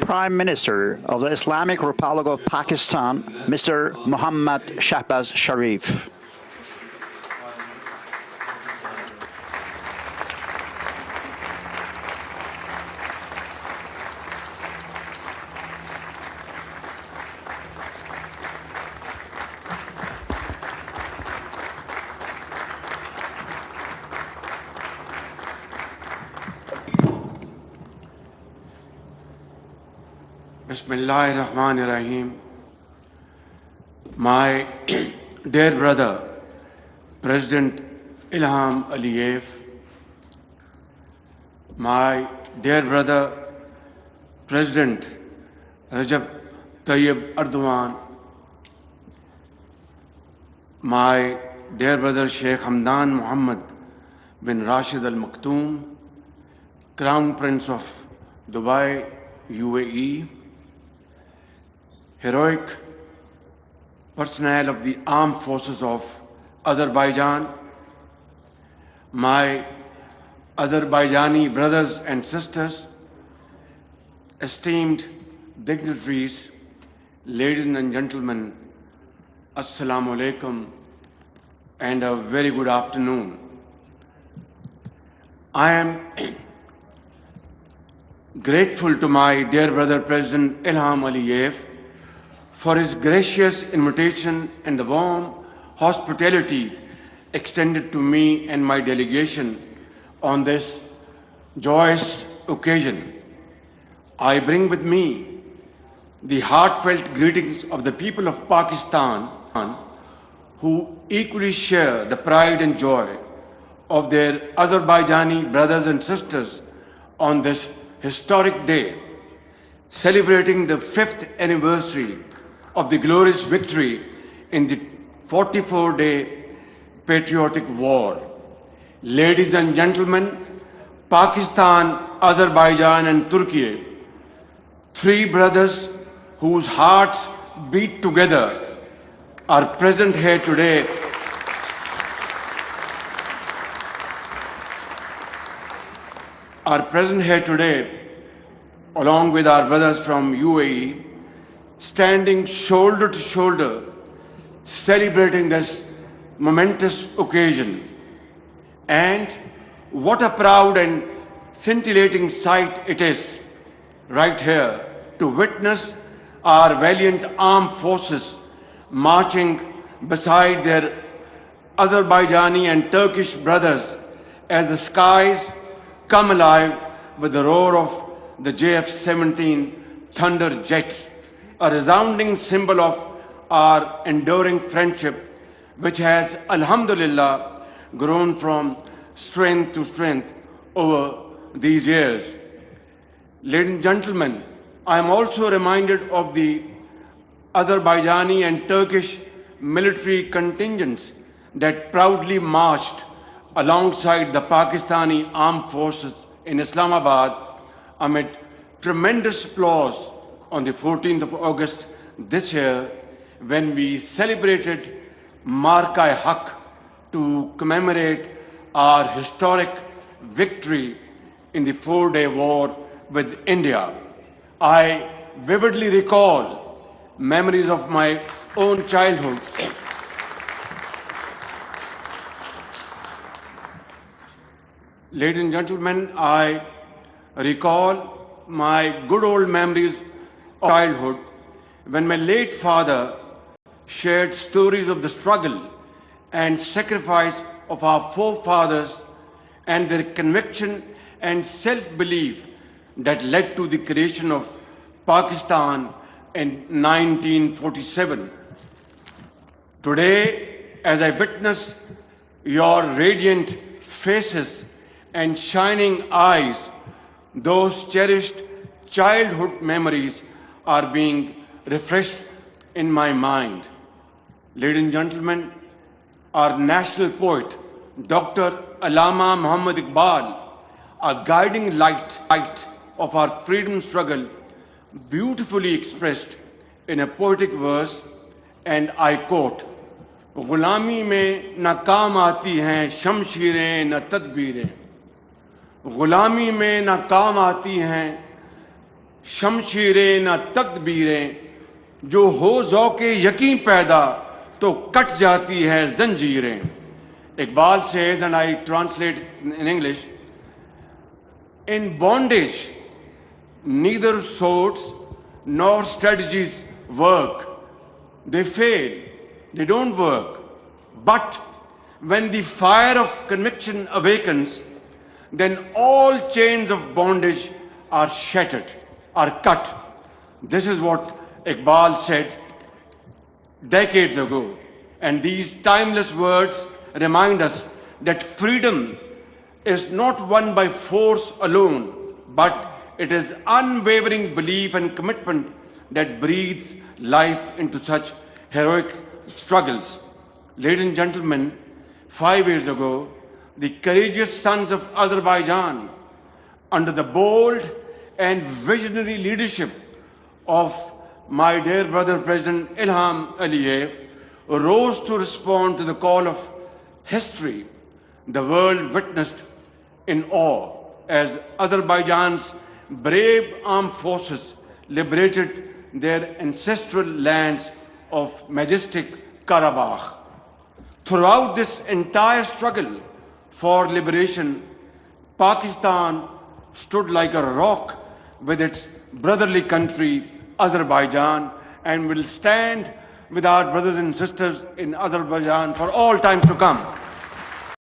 Prime Minister of the Islamic Republic of Pakistan, Mr. Muhammad Shahbaz Sharif. Bismillahirrahmanirrahim. My dear brother, President Ilham Aliyev, my dear brother, President Recep Tayyip Erdogan, my dear brother Sheikh Hamdan Mohammed bin Rashid Al Maktoum, Crown Prince of Dubai, UAE, heroic personnel of the armed forces of Azerbaijan, my Azerbaijani brothers and sisters, esteemed dignitaries, ladies and gentlemen, Assalamu alaikum and a very good afternoon. I am grateful to my dear brother President Ilham Aliyev for his gracious invitation and the warm hospitality extended to me and my delegation on this joyous occasion. I bring with me the heartfelt greetings of the people of Pakistan who equally share the pride and joy of their Azerbaijani brothers and sisters on this historic day, celebrating the 5th anniversary of the glorious victory in the 44-day patriotic war. Ladies and gentlemen, Pakistan, Azerbaijan and Turkey, three brothers whose hearts beat together, are present here today along with our brothers from UAE, standing shoulder to shoulder, celebrating this momentous occasion. And what a proud and scintillating sight it is right here to witness our valiant armed forces marching beside their Azerbaijani and Turkish brothers as the skies come alive with the roar of the JF-17 Thunder jets, a resounding symbol of our enduring friendship, which has, alhamdulillah, grown from strength to strength over these years. Ladies and gentlemen, I am also reminded of the Azerbaijani and Turkish military contingents that proudly marched alongside the Pakistani armed forces in Islamabad amid tremendous applause on the 14th of August this year, when we celebrated Marka-e-Haq to commemorate our historic victory in the 4-day war with India. I vividly recall memories of my own childhood. Ladies and gentlemen, I recall my good old memories of childhood when my late father shared stories of the struggle and sacrifice of our forefathers and their conviction and self-belief that led to the creation of Pakistan in 1947. Today, as I witness your radiant faces and shining eyes, those cherished childhood memories are being refreshed in my mind. Ladies and gentlemen, our national poet, Dr. Allama Muhammad Iqbal, a guiding light of our freedom struggle, beautifully expressed in a poetic verse, and I quote, "गुलामी में न काम आती हैं शमशीरें न तदबीरें, गुलामी में न काम आती हैं शमशीरें न तकदीरें, जो हो ज़ौक़े यकीन पैदा तो कट जाती है जंजीरें. Iqbal says, and I translate in English, in bondage, neither swords nor strategies work. They fail, they don't work. But when the fire of conviction awakens, then all chains of bondage are shattered, are cut. This is what Iqbal said decades ago. And these timeless words remind us that freedom is not won by force alone, but it is unwavering belief and commitment that breathes life into such heroic struggles. Ladies and gentlemen, 5 years ago, the courageous sons of Azerbaijan, under the bold and visionary leadership of my dear brother President Ilham Aliyev, rose to respond to the call of history. The world witnessed in awe as Azerbaijan's brave armed forces liberated their ancestral lands of majestic Karabakh. Throughout this entire struggle for liberation, Pakistan stood like a rock with its brotherly country, Azerbaijan, and will stand with our brothers and sisters in Azerbaijan for all time to come.